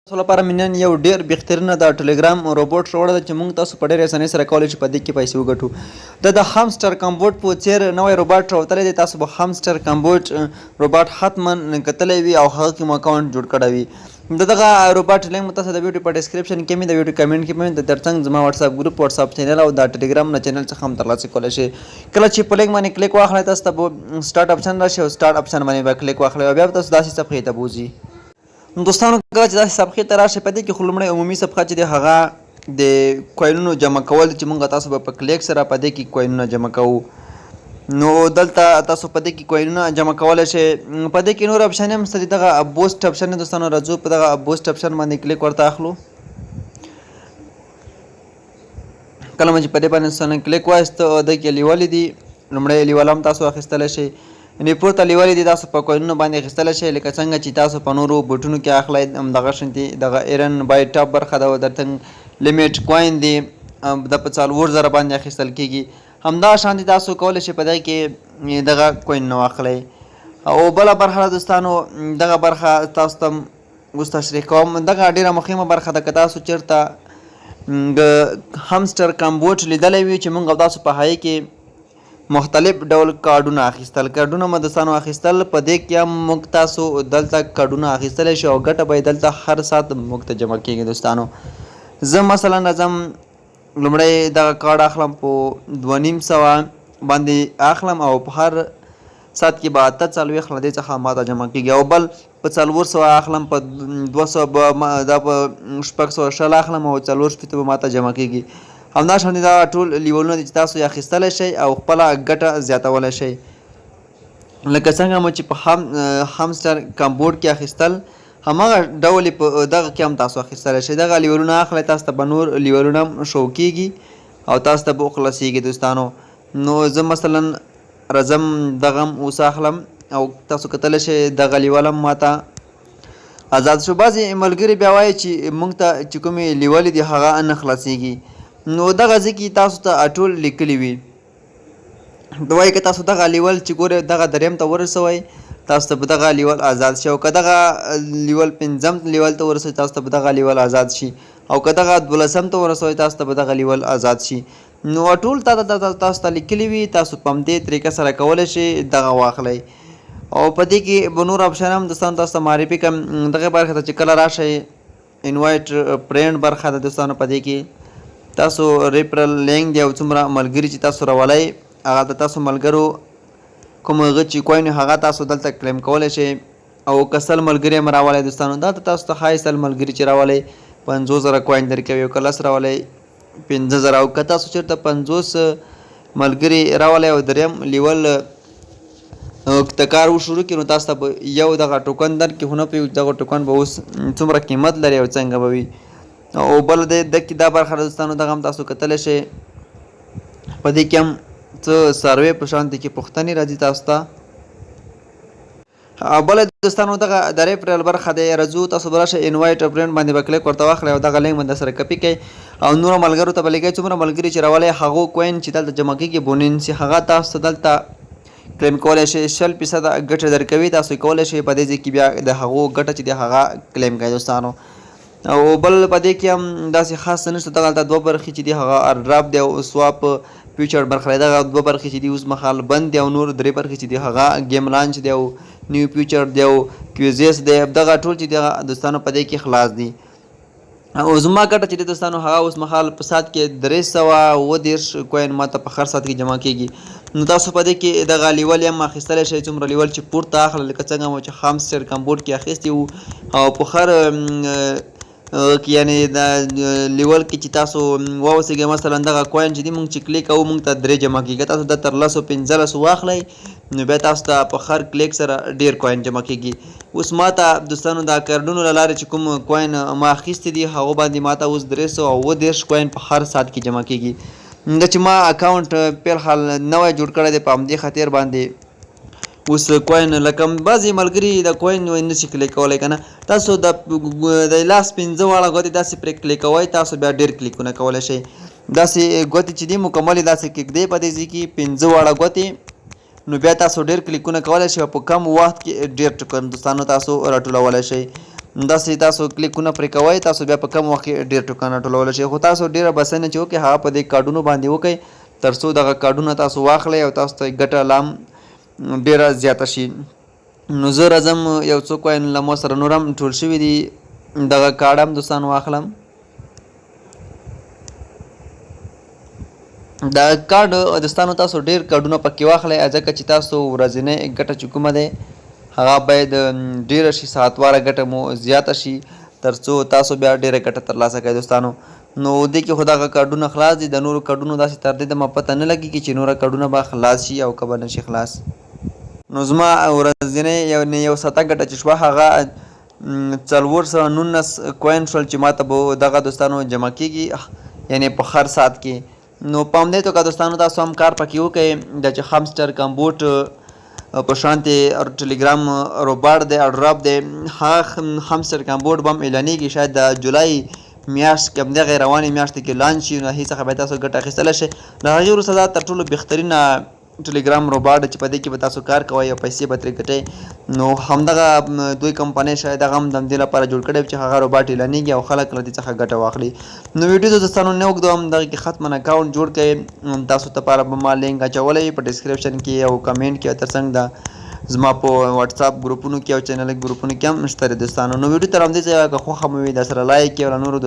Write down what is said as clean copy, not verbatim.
تاسو لپاره مې نن یو ډېر بهترینه د ټلګرام روبوټ راوړی ده چې موږ تاسو په ډېرې اسانۍ سره کولی شو په دې کې پیسې وګټو. د هامسټر کمبوټ په څېر نوی روباټ راوتلی دی. تاسو به هامسټر کمبوټ روباټ حتما کتلی وي او هغه کې مو اکاونټ جوړ کړی وي. د دغه روباټ لینک مو تاسو د ویډیو په ډسکرپشن کې مې د ویډیو کمنټ کې مې د ترڅنګ زما واتساپ ګروپ واتساپ چینل او د ټلګرام نه چینل څخه هم ترلاسه کولی شئ. کله چې په لینک باندې کلیک واخلئ تاسو ته به سټارټ اپشن راشي او سټارټ اپشن باندې به کلیک واخلئ او بیا به تاسو داسې صفحې ته بوځي. دوستانو کله چې داسې صفحې ته راشئ په دې کې خو لومړی عمومي صفحه چې دی هغه د کوینونو جمع کول چې موږ تاسو به په کلیک سره په دې کې کوینونه جمع کوو. نو دلته تاسو په دې کې کوینونه جمع کولی شئ. په دې کې نور اپشن هم شته. دغه بوسټ اپشن دی دوستانو. راځو په دغه بوسټ اپشن باندې کلیک ورته اخلو. کله چې په دې باندې دوستانو کلیک وایست د کې لیولې دي لومړی لیول هم تاسو اخیستلی شئ. یعنې پورته لیولې دي تاسو په کوینونو باندې اخیستلی شئ لکه څنګه چې تاسو په نورو بوټونو کې اخلئ همدغه شانتې دغه ایرن بای ټاپ برخه ده او درته لیمیټ کوین دی دا په 4000 باندې اخیستل کېږي. همدغه شانتې تاسو کولی شئ په دغه کې دغه کوینونه واخلئ. او بله برخه ده دوستانو دغه برخه تاسو ته اوس تشریح کوم. دغه ډېره مهمه برخه ده. که تاسو چېرته د هامسټر کمبوټ لیدلی وي چې موږ او تاسو په هغې کې مختلف ډول کارډونه اخیستل کارډونه مو دوستانو اخیستل په دې کې هم موږ تاسو دلته کارډونه اخیستلی شو او ګټه به یې دلته هر ساعت موږ ته جمع کېږي. دوستانو زه مثلا راځم لومړی دغه کارډ اخلم په 2500 باندې اخلم او په هر ساعت کې به 48 له دې څخه ماته جمع کېږي او بل په 400 اخلم په 200 دا په 600 اخلم او 400 به ماته جمع کېږي. همدا شانتې دا ټول لیولونه دي چې تاسو یې اخیستلی شئ او خپله ګټه زیاتولی شئ. لکه څنګه مو چې په هامسټر کمبوټ کې اخیستل هماغه ډول یې په دغه کې هم تاسو اخیستلی شئ. دغه لیولونه اخلئ تاسو ته به نور لیولونه هم شو کېږي او تاسو ته به وخلاصېږي. دوستانو نو زه مثلا راځم دغه هم اوس اخلم او تاسو کتلی شئ دغه لیول هم ماته آزاد شو. بعضې ملګري بیا وایي چې موږ ته چې کومې لیولې دي هغه نه خلاصېږي. نو دغه ځای کې تاسو ته ټول لیکلي وي د وایي که تاسو دغه لیول چې ګورئ دغه دریم ته ورسوئ تاسو ته به دغه لیول آزاد شي او که دغه لیول 5م لیول ته ورسوئ تاسو ته به دغه لیول آزاد شي او که دغه 12م ته ورسوئ تاسو ته به دغه لیول آزاد شي. نو ټول تاسو ته لیکلي وي. تاسو په همدې طریقه سره کولی شئ دغه واخلئ او په دې کې به نور اپشن هم دوستانو تاسو ته معرفي کړم. دغه برخه ته چې کله راشئ انوایټ فرینډ برخه ده دوستانو. په دې کې تاسو ریفرل لینک دی او څومره ملګري چې تاسو راولئ هغه د تاسو ملګرو کوم هغه چې کوین هغه تاسو دلته کلیم کولی شئ او که 100 ملګري هم راولئ دوستانو دا تاسو ته ښایي 100 ملګري چې راولئ 50000 کوین درکوي او که 10 راولئ 15000 او که تاسو چېرته 50 ملګري راولئ او دریم لیول ته کار وشروع کړي نو تاسو ته به یو دغه ټوکن درکړي خو نه پوهېږو دغه ټوکن به اوس څومره قیمت لري او څنګه به وي. او بل د کې دا برخه دوستانو دغه هم تاسو کتلی شئ. په دې کې هم څه سروې په شانتې کې پوښتنې راځي تاسو ته. او بله دوستانو دغه د ریفرل برخه دی. راځو تاسو به راشئ انوایټ فرینډ باندې به کلیک ورته واخلئ او دغه لینک باندې سره کپي کړئ او نورو ملګرو ته به لیکئ. څومره ملګري چې راولئ هغو کوین چې دلته جمع کېږي بونینس هغه تاسو ته دلته کلیم کولی شئ. 100% ګټه درکوي. تاسو یې کولی شئ په دې ځای کې بیا د هغو ګټه چې دی هغه کلیم کړئ دوستانو. او بل په دې کې هم داسې خاص څه نشته. دغه هلته 2 برخې چې دي هغه ارډراپ دی او سواپ فیوچر برخه دی. دغه 2 برخې چې دي اوس مهال بند دي او نور 3 برخې چې دي هغه گیم لانچ دی او نیو فیوچر دی او کویزیس دی. دغه ټول چې دي دوستانو په دې کې خلاص دي. او زما ګټه چې دی دوستانو هغه اوس مهال په ساعت کې 330 کوین ماته په هر ساعت کې جمع کېږي. نو تاسو په دې کې دغه لیول هم اخیستلی شئ څومره لیول چې پورته اخله لکه څنګه مو چې هامسټر کمبوټ کې اخیستي وو او په هر یعنې دا لیول کې چې تاسو واوسېږئ مثلا دغه کوین چې دي موږ چې کلیک کوو موږ ته 3 جمع کېږي. تاسو دا تر 15 واخلئ نو بیا تاسو ته په هر کلیک سره ډېر کوین جمع کېږي. اوس ما ته دوستانو دا کارډونو له لارې چې کوم کوین ما اخیستي دي هغو باندې ما ته اوس 330 کوین په هر ساعت کې جمع کېږي. دا چې ما اکاونټ په حال نوی جوړ کړی دی په همدې خاطر باندې اوس کوین لکه بعضې ملګري د کوین نشي کلیک کولی که نه تاسو د لاس 15 واړه ګوتې داسې پرې کلیک کوئ تاسو بیا ډېر کلیکونه کولی شئ. داسې ګوتې چې دي مکمل یې داسې کږدئ په دې ځای کې 15 واړه ګوتې نو بیا تاسو ډېر کلیکونه کولی شئ او په کم وخت کې ډېر ټوکن دوستانو تاسو راټولولی شئ. داسې تاسو کلیکونه پرې کوئ تاسو بیا په کم وخت کې ډېر ټوکان راټولولی شئ خو تاسو ډېره بسنه چې وکړئ هغه په دې کارډونو باندې وکړئ تر څو دغه کارډونه تاسو واخلئ او تاسو ته ګټه لا هم ډېره زیاته شي. نو زه راځم یو څو کوین له ما سره نور هم ټول شوي دي دغه کارډ هم دوستان واخلم. دا کارډ دوستانو تاسو ډېر کارډونه پکې واخلئ ځکه چې تاسو ورځنۍ ګټه چې کومه دی هغه باید ډېره شي ساعتواره ګټه مو زیاته شي تر څو تاسو بیا ډېره ګټه ترلاسه کړئ دوستانو. نو دې کې خو دغه کارډونه خلاص دي د نورو کارډونو داسې تر دې دمه پته نه لګېږي چې نوره کارډونه به خلاص شي او که به نه شي خلاص. نو زما ورځنۍ یو ساعته ګټه چې شوه هغه 419 کوین شول چې ماته به دغه دوستانو جمع کېږي یعنې په هر ساعت کې. نو په همدې توګه دوستانو تاسو هم کار پکې وکړئ د چې همسټر کمبوټ په شانتې ټلیګرام روباټ دی او ډراپ دی هغه همسټر کمبوټ به هم اعلانېږي شاید د جولای میاشت کې همدغې روانې میاشتې کې لانچ شي نو هغې څخه به تاسو ګټه اخیستلی شئ. له هغې وروسته دا تر ټولو بهترینه ټلیګرام روباټ چې په دې کې به تاسو کار کوئ او پیسې به ترې ګټئ. نو همدغه دوی کمپنۍ شاید هغه هم د همدې لپاره جوړ کړی چې هغه روباټ اعلانېږي او خلک له دې څخه ګټه واخلي. نو ویډیو دوستانو نه اوږدوم دغې کې ختماً اکاونټ جوړ کړئ تاسو لپاره به ما لینک اچولی په ډسکرپشن کې او کمنټ کې او تر څنګ د زما په واتساپ ګروپونو کې او چینل ګروپونو کې هم شته دوستانو. نو ویډیو تر همدې ځایه که خوښه مو وي درسره لایک کړئ او له نورو